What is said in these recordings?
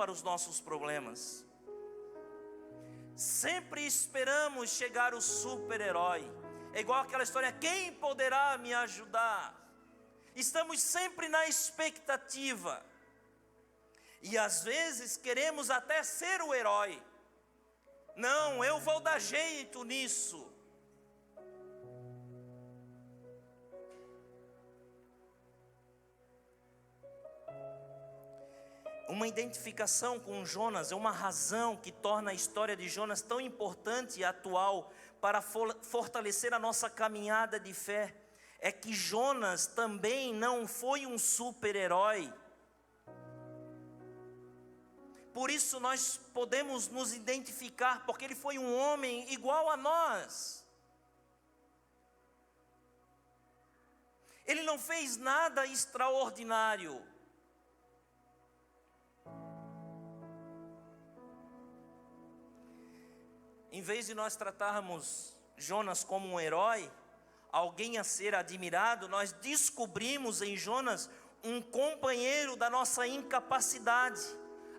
para os nossos problemas. Sempre esperamos chegar o super-herói. É igual aquela história: quem poderá me ajudar? Estamos sempre na expectativa. E às vezes queremos até ser o herói. Não, eu vou dar jeito nisso. Uma identificação com Jonas é uma razão que torna a história de Jonas tão importante e atual para fortalecer a nossa caminhada de fé. É que Jonas também não foi um super-herói. Por isso nós podemos nos identificar, porque ele foi um homem igual a nós. Ele não fez nada extraordinário. Em vez de nós tratarmos Jonas como um herói, alguém a ser admirado, nós descobrimos em Jonas um companheiro da nossa incapacidade.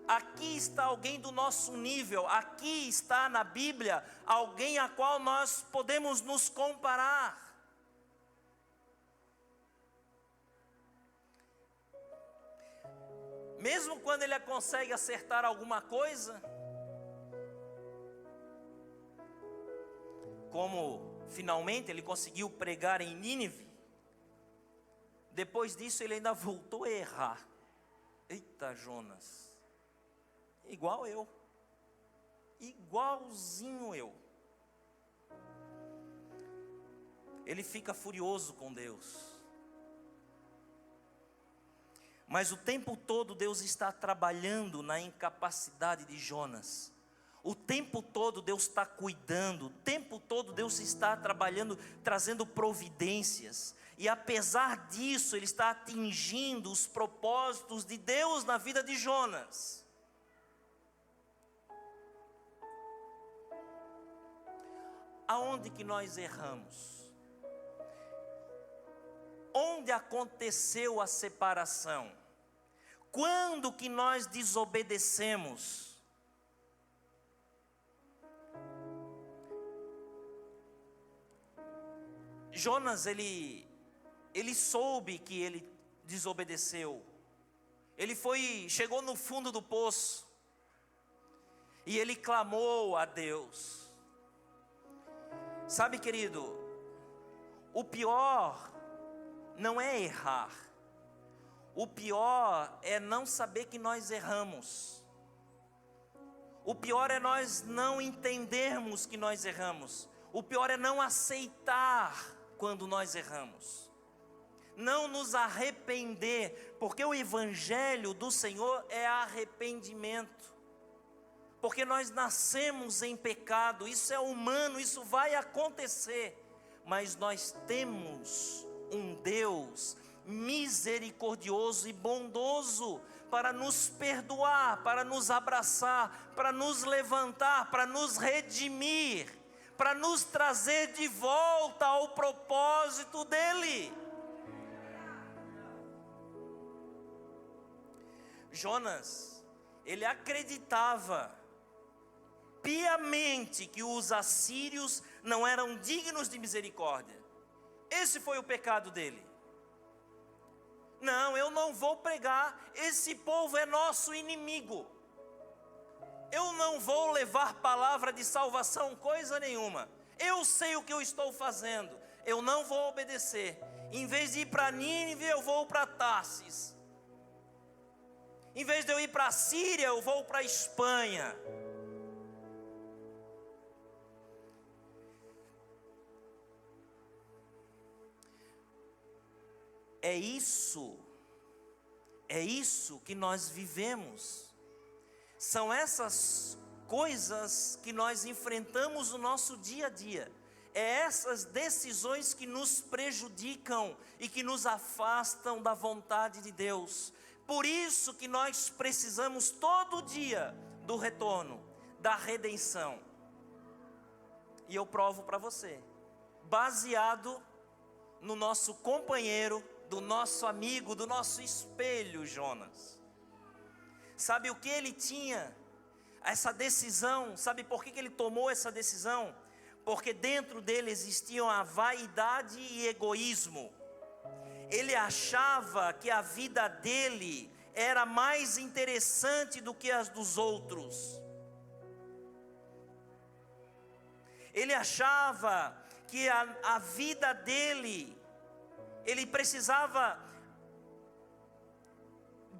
Aqui está alguém do nosso nível, aqui está na Bíblia alguém a qual nós podemos nos comparar. Mesmo quando ele consegue acertar alguma coisa, como finalmente ele conseguiu pregar em Nínive, depois disso ele ainda voltou a errar. Eita, Jonas, igual eu, igualzinho eu. Ele fica furioso com Deus. Mas o tempo todo Deus está trabalhando na incapacidade de Jonas. O tempo todo Deus está cuidando, o tempo todo Deus está trabalhando, trazendo providências. E apesar disso, Ele está atingindo os propósitos de Deus na vida de Jonas. Aonde que nós erramos? Onde aconteceu a separação? Quando que nós desobedecemos? Jonas, ele soube que ele desobedeceu. Ele chegou no fundo do poço. E ele clamou a Deus. Sabe, querido, o pior não é errar. O pior é não saber que nós erramos. O pior é nós não entendermos que nós erramos. O pior é não aceitar quando nós erramos, não nos arrepender, porque o evangelho do Senhor é arrependimento, porque nós nascemos em pecado, isso é humano, isso vai acontecer, mas nós temos um Deus misericordioso e bondoso para nos perdoar, para nos abraçar, para nos levantar, para nos redimir, para nos trazer de volta ao propósito dEle. Jonas, ele acreditava piamente que os assírios não eram dignos de misericórdia. Esse foi o pecado dele. Não, eu não vou pregar, esse povo é nosso inimigo. Eu não vou levar palavra de salvação, coisa nenhuma. Eu sei o que eu estou fazendo. Eu não vou obedecer. Em vez de ir para Nínive, eu vou para Tarsis. Em vez de eu ir para a Síria, eu vou para a Espanha. É isso que nós vivemos. São essas coisas que nós enfrentamos no nosso dia a dia. É essas decisões que nos prejudicam e que nos afastam da vontade de Deus. Por isso que nós precisamos todo dia do retorno, da redenção. E eu provo para você, baseado no nosso companheiro, do nosso amigo, do nosso espelho, Jonas. Sabe o que ele tinha? Essa decisão, sabe por que ele tomou essa decisão? Porque dentro dele existiam a vaidade e egoísmo. Ele achava que a vida dele era mais interessante do que as dos outros. Ele achava que a vida dele, ele precisava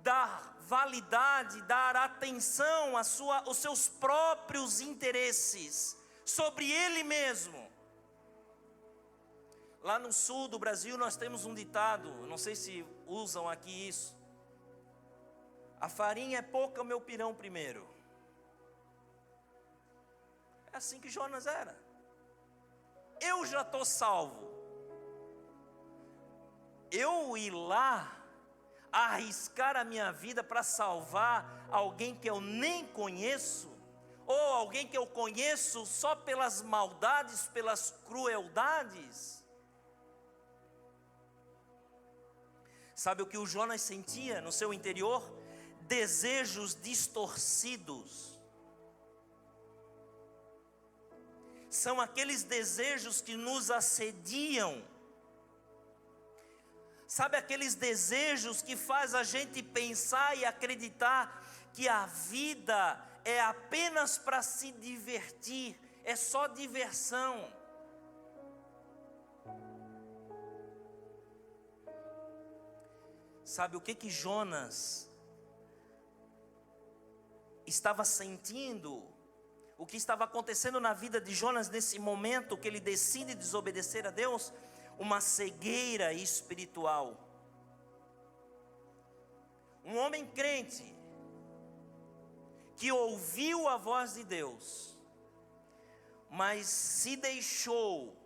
dar validade, dar atenção aos seus próprios interesses, sobre ele mesmo. Lá no sul do Brasil nós temos um ditado, não sei se usam aqui isso: a farinha é pouca, o meu pirão primeiro. É assim que Jonas era. Eu já estou salvo. Eu ir lá, arriscar a minha vida para salvar alguém que eu nem conheço, ou alguém que eu conheço só pelas maldades, pelas crueldades. Sabe o que o Jonas sentia no seu interior? Desejos distorcidos. São aqueles desejos que nos assediam. Sabe aqueles desejos que faz a gente pensar e acreditar que a vida é apenas para se divertir, é só diversão. Sabe o que Jonas estava sentindo? O que estava acontecendo na vida de Jonas nesse momento que ele decide desobedecer a Deus? Uma cegueira espiritual. Um homem crente que ouviu a voz de Deus, mas se deixou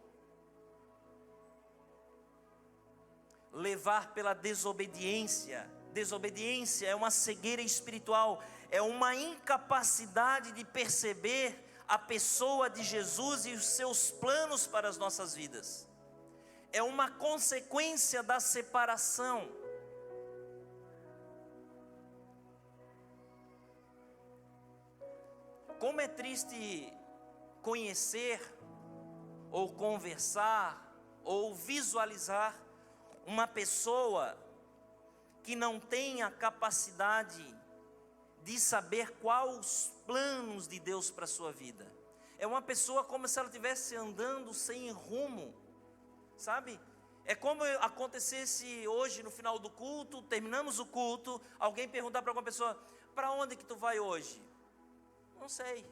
levar pela desobediência. Desobediência é uma cegueira espiritual, é uma incapacidade de perceber a pessoa de Jesus e os seus planos para as nossas vidas. É uma consequência da separação. Como é triste conhecer, ou conversar, ou visualizar uma pessoa que não tem a capacidade de saber quais os planos de Deus para a sua vida. É uma pessoa como se ela estivesse andando sem rumo, sabe? É como acontecesse hoje no final do culto, terminamos o culto, alguém perguntar para alguma pessoa: para onde que tu vai hoje? Não sei.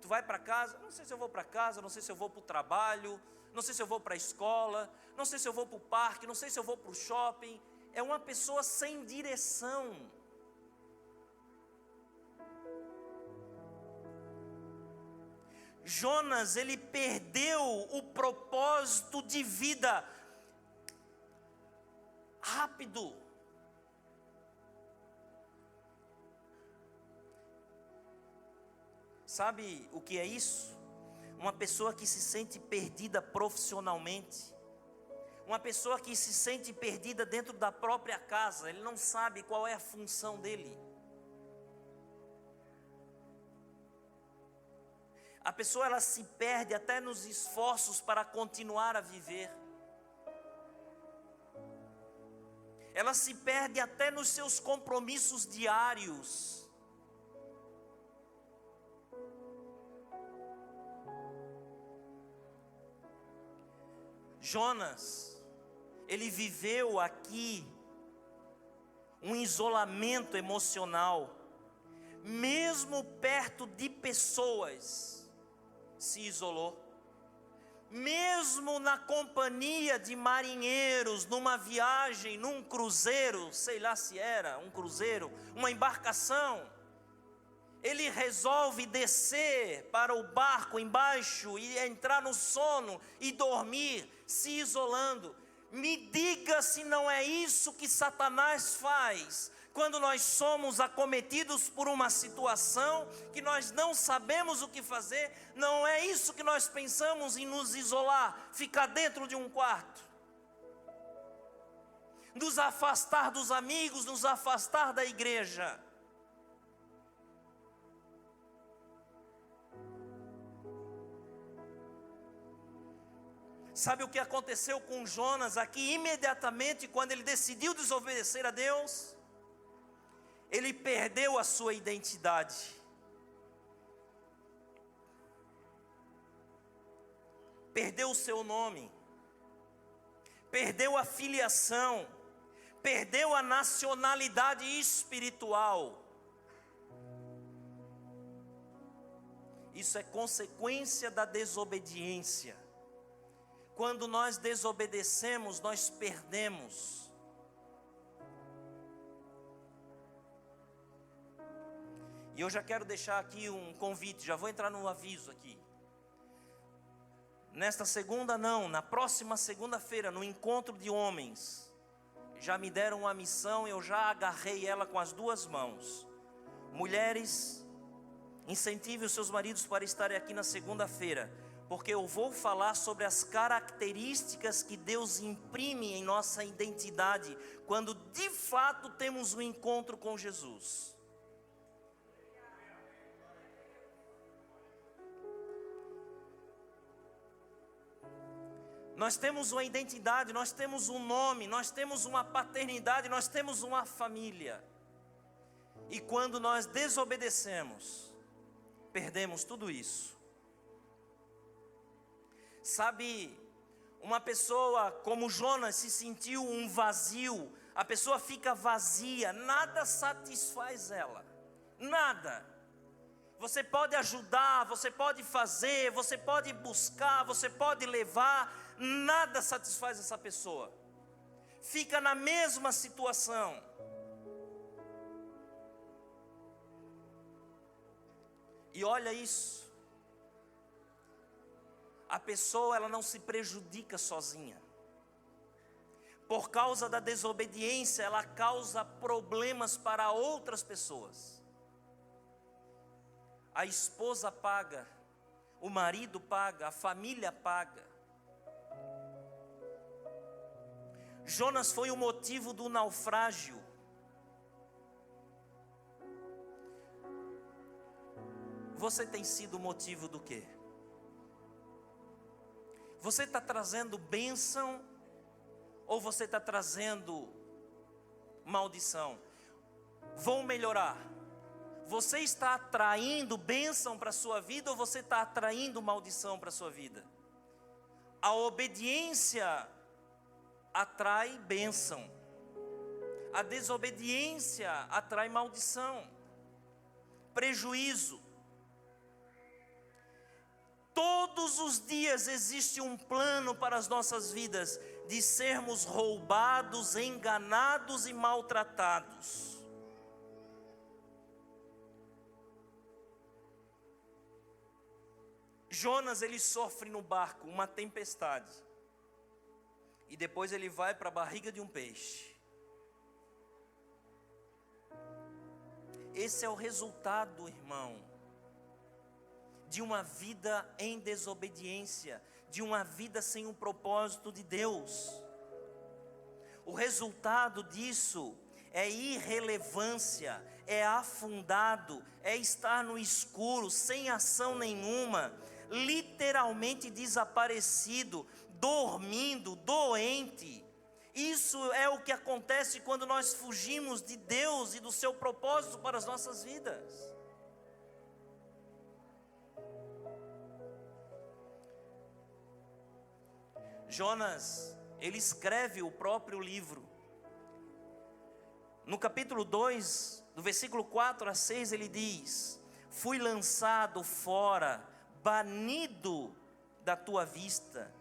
Tu vai para casa? Não sei se eu vou para casa, não sei se eu vou para o trabalho, não sei se eu vou para a escola, não sei se eu vou para o parque, não sei se eu vou para o shopping. É uma pessoa sem direção. Jonas, ele perdeu o propósito de vida rápido. Sabe o que é isso? Uma pessoa que se sente perdida profissionalmente. Uma pessoa que se sente perdida dentro da própria casa. Ele não sabe qual é a função dele. A pessoa, ela se perde até nos esforços para continuar a viver. Ela se perde até nos seus compromissos diários. Jonas, ele viveu aqui um isolamento emocional, mesmo perto de pessoas, se isolou. Mesmo na companhia de marinheiros, numa viagem, num cruzeiro, sei lá se era um cruzeiro, uma embarcação, ele resolve descer para o barco embaixo e entrar no sono e dormir, se isolando. Me diga se não é isso que Satanás faz quando nós somos acometidos por uma situação que nós não sabemos o que fazer. Não é isso que nós pensamos em nos isolar, ficar dentro de um quarto. nos afastar dos amigos, nos afastar da igreja. Sabe o que aconteceu com Jonas aqui imediatamente quando ele decidiu desobedecer a Deus? Ele perdeu a sua identidade. Perdeu o seu nome. Perdeu a filiação. Perdeu a nacionalidade espiritual. Isso é consequência da desobediência. Quando nós desobedecemos, nós perdemos. E eu já quero deixar aqui um convite, já vou entrar no aviso aqui. Nesta segunda não, na próxima segunda-feira, no encontro de homens, já me deram uma missão, eu já agarrei ela com as duas mãos. Mulheres, incentive os seus maridos para estarem aqui na segunda-feira, porque eu vou falar sobre as características que Deus imprime em nossa identidade, quando de fato temos um encontro com Jesus. Nós temos uma identidade, nós temos um nome, nós temos uma paternidade, nós temos uma família. E quando nós desobedecemos, perdemos tudo isso. Sabe, uma pessoa como Jonas se sentiu um vazio, a pessoa fica vazia, nada satisfaz ela, nada. Você pode ajudar, você pode fazer, você pode buscar, você pode levar, nada satisfaz essa pessoa. Fica na mesma situação. E olha isso. A pessoa, ela não se prejudica sozinha. Por causa da desobediência, ela causa problemas para outras pessoas. A esposa paga, o marido paga, a família paga. Jonas foi o motivo do naufrágio. Você tem sido o motivo do quê? Você está trazendo bênção ou você está trazendo maldição? Vou melhorar. Você está atraindo bênção para a sua vida ou você está atraindo maldição para a sua vida? A obediência atrai bênção. A desobediência atrai maldição, prejuízo. Todos os dias existe um plano para as nossas vidas de sermos roubados, enganados e maltratados. Jonas, ele sofre no barco uma tempestade. E depois ele vai para a barriga de um peixe. Esse é o resultado, irmão, de uma vida em desobediência, de uma vida sem o propósito de Deus. O resultado disso é irrelevância, é afundado, é estar no escuro, sem ação nenhuma, literalmente desaparecido, dormindo, doente. Isso é o que acontece quando nós fugimos de Deus e do seu propósito para as nossas vidas. Jonas, ele escreve o próprio livro. No capítulo 2, do versículo 4 a 6, ele diz: fui lançado fora, banido da tua vista.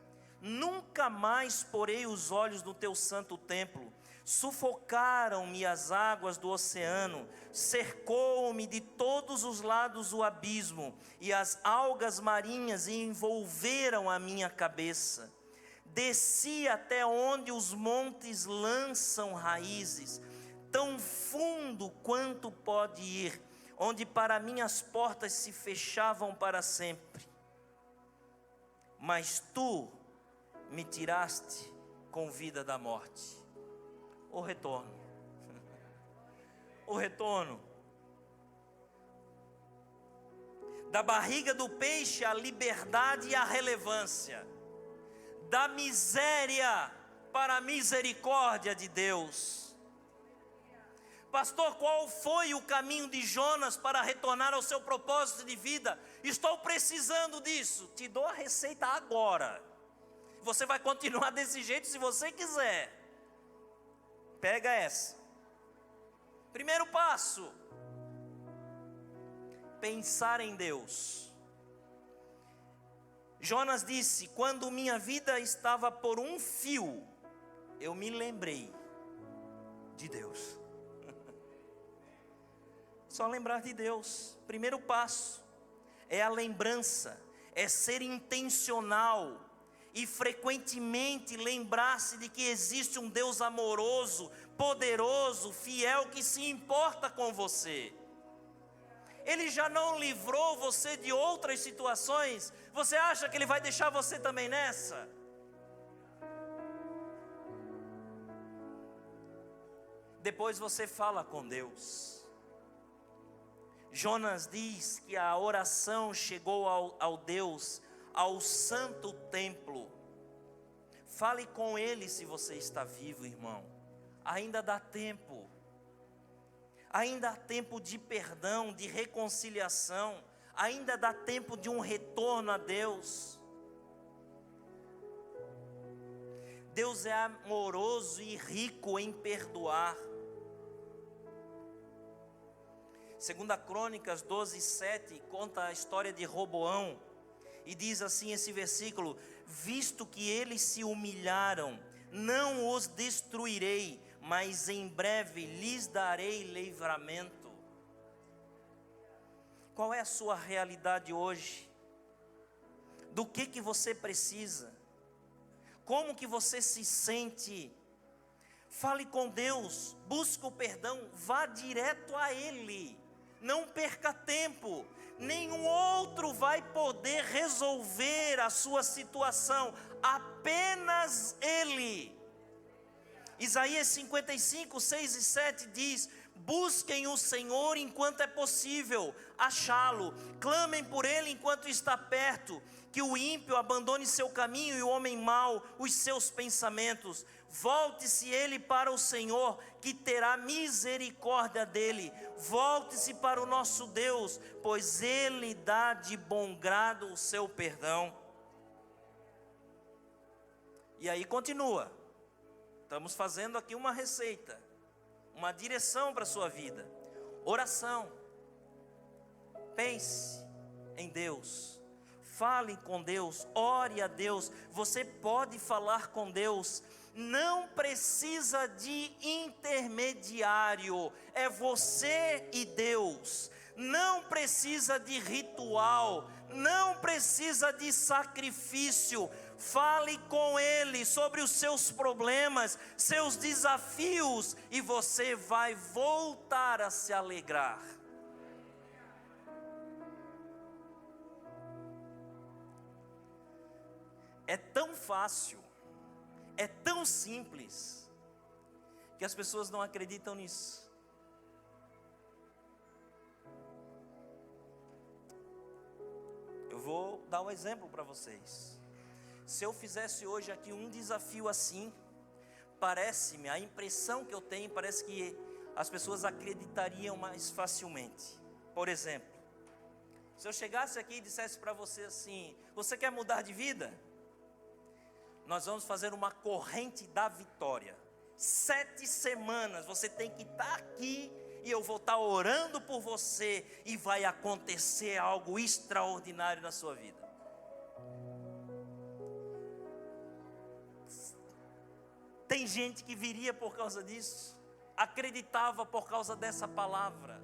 Nunca mais porei os olhos no teu santo templo. Sufocaram-me as águas do oceano, cercou-me de todos os lados o abismo, e as algas marinhas envolveram a minha cabeça. Desci até onde os montes lançam raízes, tão fundo quanto pode ir, onde para mim as portas se fechavam para sempre. Mas tu me tiraste com vida da morte. o retorno. O retorno. Da barriga do peixe a liberdade e a relevância. Da miséria para a misericórdia de Deus. Pastor, qual foi o caminho de Jonas para retornar ao seu propósito de vida? Estou precisando disso. Te dou a receita agora. Você vai continuar desse jeito se você quiser. Pega essa. Primeiro passo: pensar em Deus. Jonas disse: quando minha vida estava por um fio, eu me lembrei de Deus. Só lembrar de Deus. Primeiro passo é a lembrança, é ser intencional e frequentemente lembrar-se de que existe um Deus amoroso, poderoso, fiel, que se importa com você. Ele já não livrou você de outras situações? Você acha que Ele vai deixar você também nessa? Depois você fala com Deus. Jonas diz que a oração chegou ao Deus, ao santo templo. Fale com Ele se você está vivo, irmão. Ainda dá tempo. Ainda há tempo de perdão, de reconciliação. Ainda dá tempo de um retorno a Deus. Deus é amoroso e rico em perdoar. 2 Crônicas 12:7 conta a história de Roboão. E diz assim esse versículo: visto que eles se humilharam, não os destruirei, mas em breve lhes darei livramento. Qual é a sua realidade hoje? Do que você precisa? Como que você se sente? Fale com Deus, busque o perdão, vá direto a Ele. Não perca tempo. Nenhum outro vai poder resolver a sua situação, apenas Ele. Isaías 55, 6 e 7 diz: busquem o Senhor enquanto é possível achá-lo, clamem por Ele enquanto está perto, que o ímpio abandone seu caminho e o homem mau os seus pensamentos. Volte-se ele para o Senhor, que terá misericórdia dele. Volte-se para o nosso Deus, pois Ele dá de bom grado o seu perdão. E aí continua. Estamos fazendo aqui uma receita, uma direção para a sua vida. Oração. Pense em Deus. Fale com Deus. Ore a Deus. Você pode falar com Deus. Não precisa de intermediário. É você e Deus. Não precisa de ritual. Não precisa de sacrifício. Fale com Ele sobre os seus problemas, seus desafios, e você vai voltar a se alegrar. É tão fácil, é tão simples, que as pessoas não acreditam nisso. Eu vou dar um exemplo para vocês. Se eu fizesse hoje aqui um desafio assim, parece-me, a impressão que eu tenho, parece que as pessoas acreditariam mais facilmente. Por exemplo, se eu chegasse aqui e dissesse para você assim: você quer mudar de vida? Nós vamos fazer uma corrente da vitória. 7 semanas você tem que estar aqui, e eu vou estar orando por você, e vai acontecer algo extraordinário na sua vida. Tem gente que viria por causa disso, acreditava por causa dessa palavra.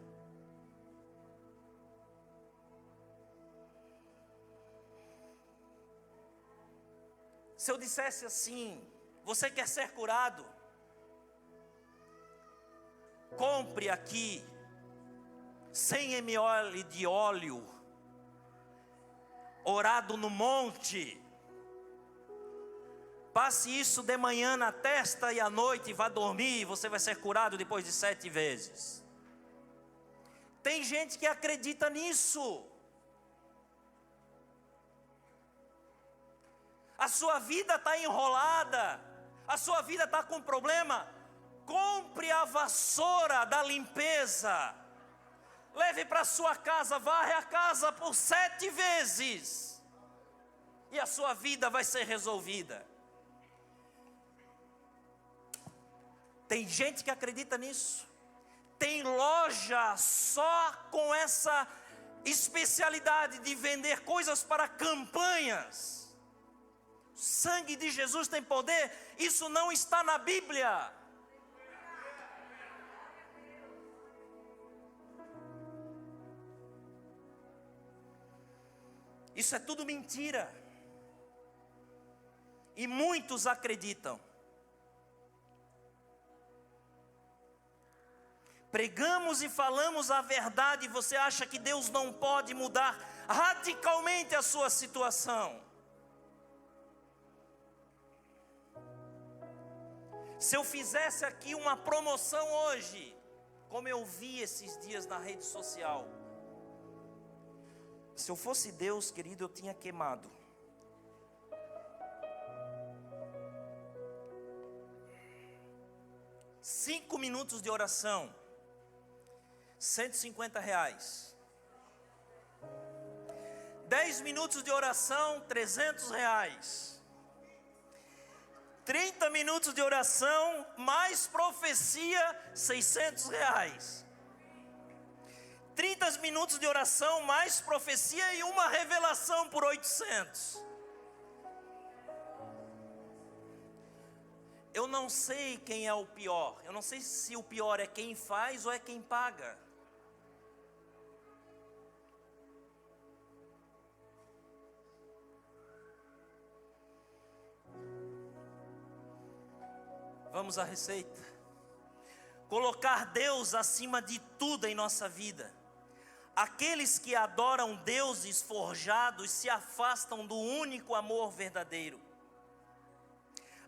Se eu dissesse assim: você quer ser curado? Compre aqui 100 ml de óleo, orado no monte, Passe isso de manhã na testa e à noite vá dormir, você vai ser curado depois de 7 vezes. Tem gente que acredita nisso. A sua vida está enrolada, a sua vida está com problema. Compre a vassoura da limpeza, leve para a sua casa, varre a casa por 7 vezes, e a sua vida vai ser resolvida. Tem gente que acredita nisso. Tem loja só com essa especialidade de vender coisas para campanhas. O sangue de Jesus tem poder. Isso não está na Bíblia. Isso é tudo mentira. E muitos acreditam. Pregamos e falamos a verdade, e você acha que Deus não pode mudar radicalmente a sua situação? Se eu fizesse aqui uma promoção hoje, como eu vi esses dias na rede social, se eu fosse Deus, querido, eu tinha queimado. Cinco minutos de oração, R$150. 10 minutos de oração, R$300. 30 minutos de oração, mais profecia, R$600. 30 minutos de oração, mais profecia e uma revelação por 800. Eu não sei quem é o pior. Eu não sei se o pior é quem faz ou é quem paga. Vamos à receita. Colocar Deus acima de tudo em nossa vida. Aqueles que adoram deuses forjados se afastam do único amor verdadeiro.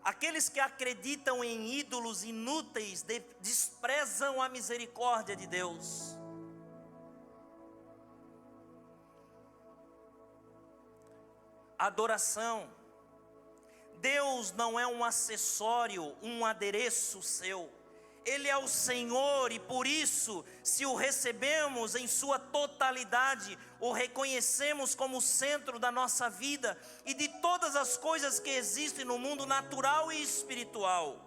Aqueles que acreditam em ídolos inúteis desprezam a misericórdia de Deus. Adoração. Deus não é um acessório, um adereço seu. Ele é o Senhor e por isso, se o recebemos em sua totalidade, o reconhecemos como o centro da nossa vida e de todas as coisas que existem no mundo natural e espiritual.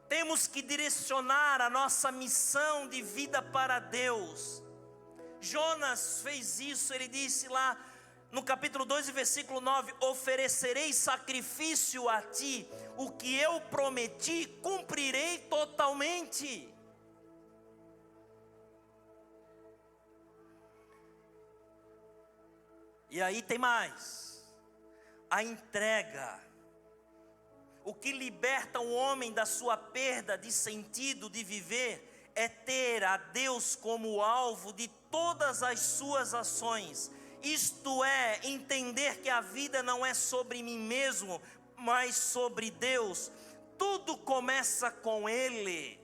Temos que direcionar a nossa missão de vida para Deus. Jonas fez isso, ele disse lá no capítulo 2, versículo 9: oferecerei sacrifício a ti, o que eu prometi cumprirei totalmente. E aí tem mais, a entrega. O que liberta o homem da sua perda de sentido de viver é ter a Deus como alvo de todas as suas ações. Isto é, entender que a vida não é sobre mim mesmo, mas sobre Deus. Tudo começa com Ele.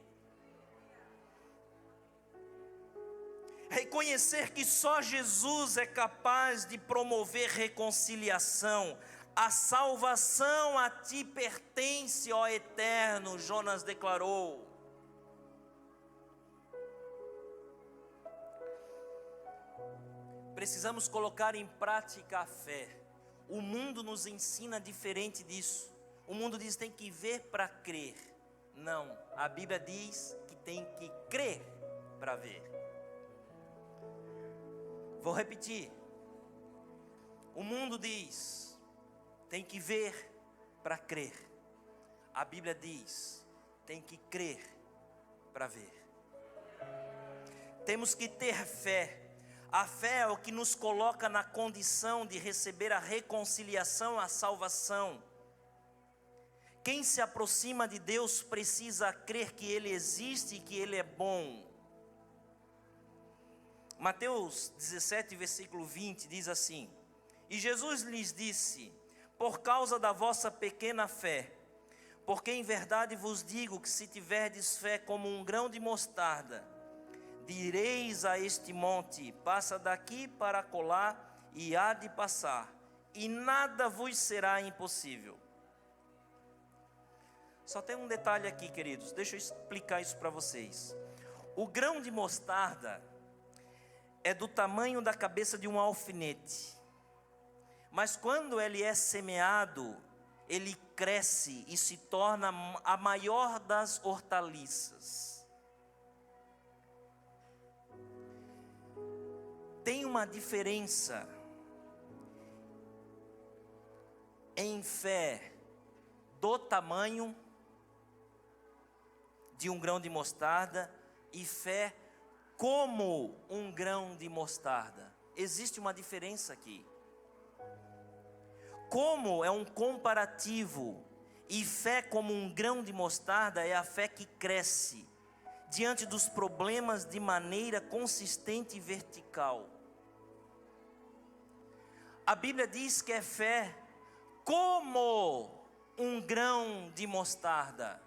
Reconhecer que só Jesus é capaz de promover reconciliação. A salvação a ti pertence, ó Eterno, Jonas declarou. Precisamos colocar em prática a fé. O mundo nos ensina diferente disso. O mundo diz que tem que ver para crer. Não, a Bíblia diz que tem que crer para ver. Vou repetir. O mundo diz, tem que ver para crer. A Bíblia diz, tem que crer para ver. Temos que ter fé. A fé é o que nos coloca na condição de receber a reconciliação, a salvação. Quem se aproxima de Deus precisa crer que Ele existe e que Ele é bom. Mateus 17, versículo 20 diz assim: e Jesus lhes disse: por causa da vossa pequena fé. Porque em verdade vos digo que se tiverdes fé como um grão de mostarda, direis a este monte, passa daqui para acolá, e há de passar, e nada vos será impossível. Só tem um detalhe aqui, queridos, deixa eu explicar isso para vocês. O grão de mostarda é do tamanho da cabeça de um alfinete, mas quando ele é semeado, ele cresce e se torna a maior das hortaliças. Tem uma diferença em fé do tamanho de um grão de mostarda e fé como um grão de mostarda. Existe uma diferença aqui. Como é um comparativo e fé como um grão de mostarda é a fé que cresce diante dos problemas de maneira consistente e vertical. A Bíblia diz que é fé como um grão de mostarda.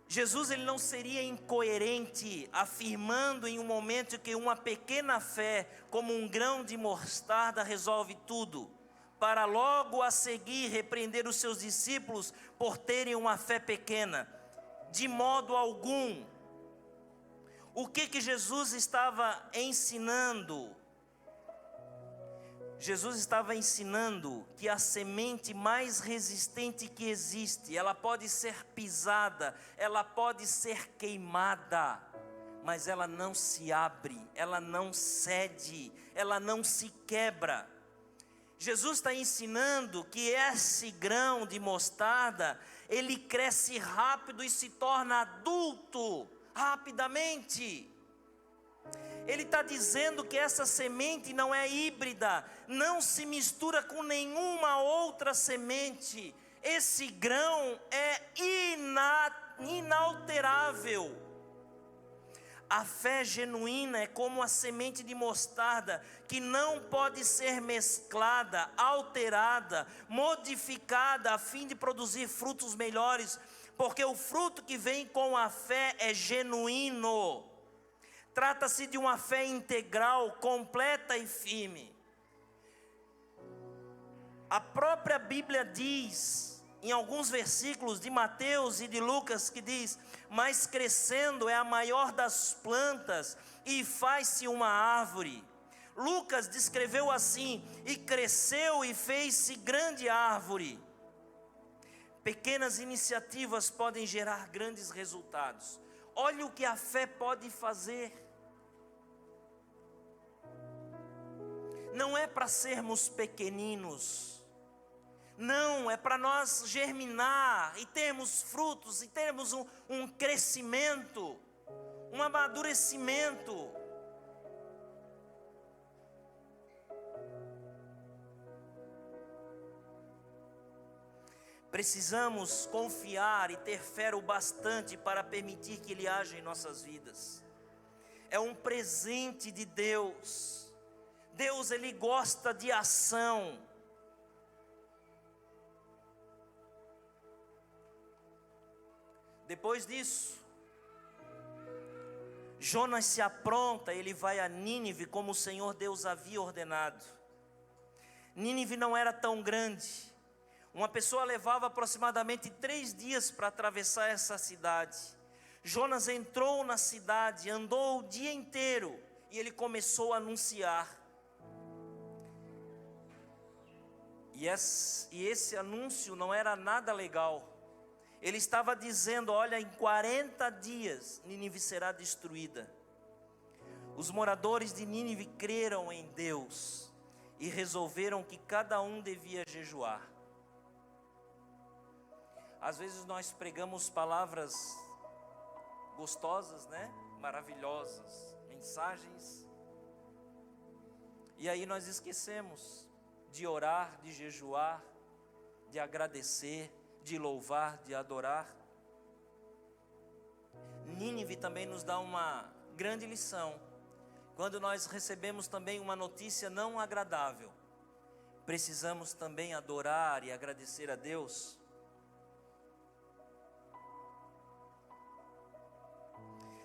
Jesus ele não seria incoerente afirmando em um momento que uma pequena fé como um grão de mostarda resolve tudo, para logo a seguir repreender os seus discípulos por terem uma fé pequena. De modo algum. O que Jesus estava ensinando? Jesus estava ensinando que a semente mais resistente que existe, ela pode ser pisada, ela pode ser queimada, mas ela não se abre, ela não cede, ela não se quebra. Jesus está ensinando que esse grão de mostarda, ele cresce rápido e se torna adulto rapidamente. Ele está dizendo que essa semente não é híbrida, não se mistura com nenhuma outra semente. Esse grão é inalterável. A fé genuína é como a semente de mostarda, que não pode ser mesclada, alterada, modificada a fim de produzir frutos melhores, porque o fruto que vem com a fé é genuíno. Trata-se de uma fé integral, completa e firme. A própria Bíblia diz, em alguns versículos de Mateus e de Lucas, que diz: mas crescendo é a maior das plantas e faz-se uma árvore. Lucas descreveu assim: e cresceu e fez-se grande árvore. Pequenas iniciativas podem gerar grandes resultados. Olha o que a fé pode fazer. Não é para sermos pequeninos, não, é para nós germinar e termos frutos, e termos um crescimento, um amadurecimento. Precisamos confiar e ter fé o bastante para permitir que Ele haja em nossas vidas. É um presente de Deus. Deus, Ele gosta de ação. Depois disso, Jonas se apronta, ele vai a Nínive como o Senhor Deus havia ordenado. Nínive não era tão grande. Uma pessoa levava aproximadamente 3 dias para atravessar essa cidade. Jonas entrou na cidade, andou o dia inteiro e ele começou a anunciar. E esse anúncio não era nada legal. Ele estava dizendo: olha, em 40 dias Nínive será destruída. Os moradores de Nínive creram em Deus e resolveram que cada um devia jejuar. Às vezes nós pregamos palavras gostosas, né? Maravilhosas, mensagens. E aí nós esquecemos de orar, de jejuar, de agradecer, de louvar, de adorar. Nínive também nos dá uma grande lição, quando nós recebemos também uma notícia não agradável, precisamos também adorar e agradecer a Deus?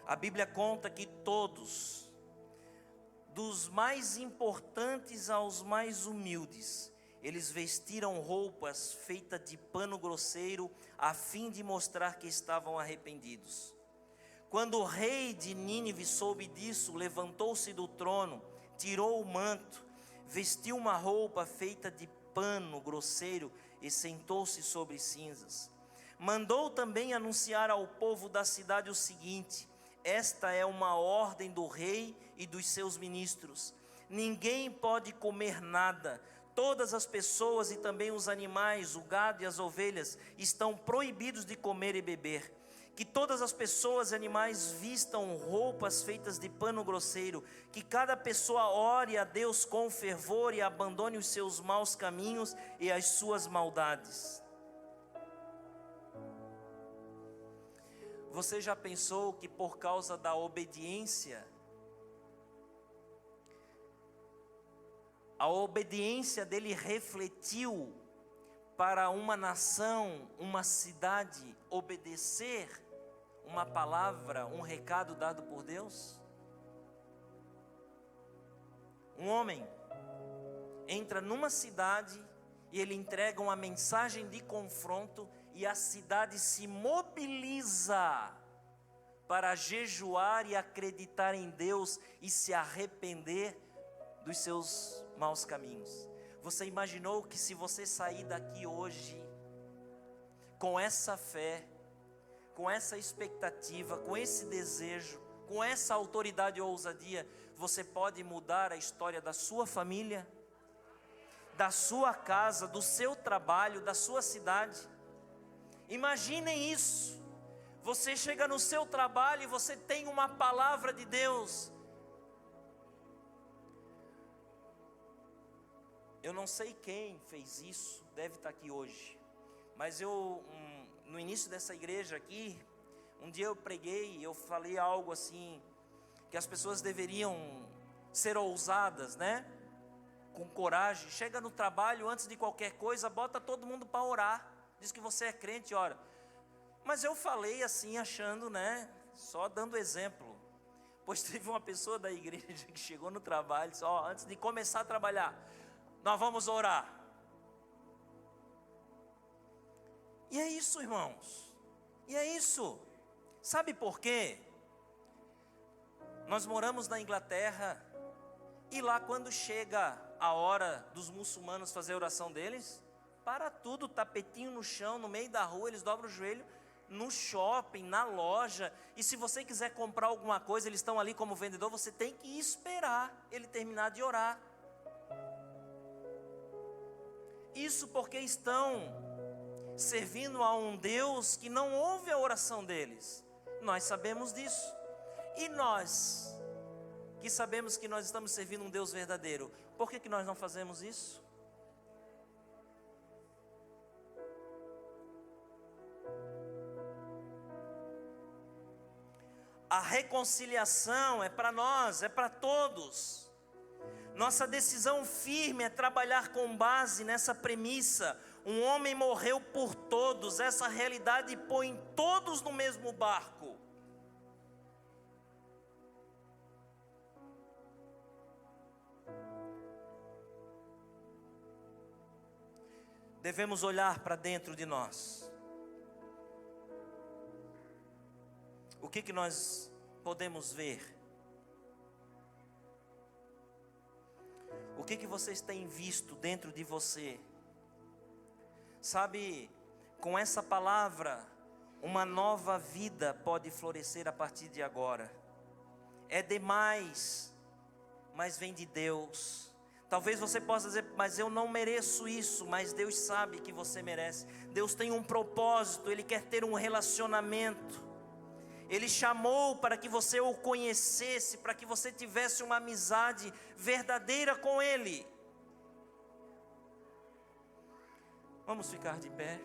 A Bíblia conta que todos, dos mais importantes aos mais humildes, eles vestiram roupas feitas de pano grosseiro, a fim de mostrar que estavam arrependidos. Quando o rei de Nínive soube disso, levantou-se do trono, tirou o manto, vestiu uma roupa feita de pano grosseiro e sentou-se sobre cinzas. Mandou também anunciar ao povo da cidade o seguinte: esta é uma ordem do rei e dos seus ministros: ninguém pode comer nada. Todas as pessoas e também os animais, o gado e as ovelhas, estão proibidos de comer e beber. Que todas as pessoas e animais vistam roupas feitas de pano grosseiro. Que cada pessoa ore a Deus com fervor e abandone os seus maus caminhos e as suas maldades. Você já pensou que por causa da obediência, a obediência dele refletiu para uma nação, uma cidade, obedecer uma palavra, um recado dado por Deus? Um homem entra numa cidade e ele entrega uma mensagem de confronto, e a cidade se mobiliza para jejuar e acreditar em Deus e se arrepender dos seus maus caminhos. Você imaginou que se você sair daqui hoje com essa fé, com essa expectativa, com esse desejo, com essa autoridade e ousadia, você pode mudar a história da sua família, da sua casa, do seu trabalho, da sua cidade? Imaginem isso. Você chega no seu trabalho e você tem uma palavra de Deus. Eu não sei quem fez isso, deve estar aqui hoje, mas no início dessa igreja aqui, um dia eu preguei e eu falei algo assim, que as pessoas deveriam ser ousadas, né? Com coragem. Chega no trabalho, antes de qualquer coisa, bota todo mundo para orar. Diz que você é crente, ora. Mas eu falei assim, achando, né? Só dando exemplo. Pois teve uma pessoa da igreja que chegou no trabalho e disse: ó, antes de começar a trabalhar, nós vamos orar. E é isso, irmãos. E é isso. Sabe por quê? Nós moramos na Inglaterra, e lá quando chega a hora dos muçulmanos fazer a oração deles, para tudo, tapetinho no chão, no meio da rua, eles dobram o joelho, no shopping, na loja, e se você quiser comprar alguma coisa, eles estão ali como vendedor, você tem que esperar ele terminar de orar. Isso porque estão servindo a um Deus que não ouve a oração deles. Nós sabemos disso. E nós, que sabemos que nós estamos servindo um Deus verdadeiro, por que nós não fazemos isso? A reconciliação é para nós, é para todos. Nossa decisão firme é trabalhar com base nessa premissa: um homem morreu por todos. Essa realidade põe todos no mesmo barco. Devemos olhar para dentro de nós. O que nós podemos ver? O que vocês têm visto dentro de você? Sabe, com essa palavra, uma nova vida pode florescer a partir de agora. É demais, mas vem de Deus. Talvez você possa dizer: mas eu não mereço isso. Mas Deus sabe que você merece. Deus tem um propósito, Ele quer ter um relacionamento. Ele chamou para que você o conhecesse, para que você tivesse uma amizade verdadeira com Ele. Vamos ficar de pé.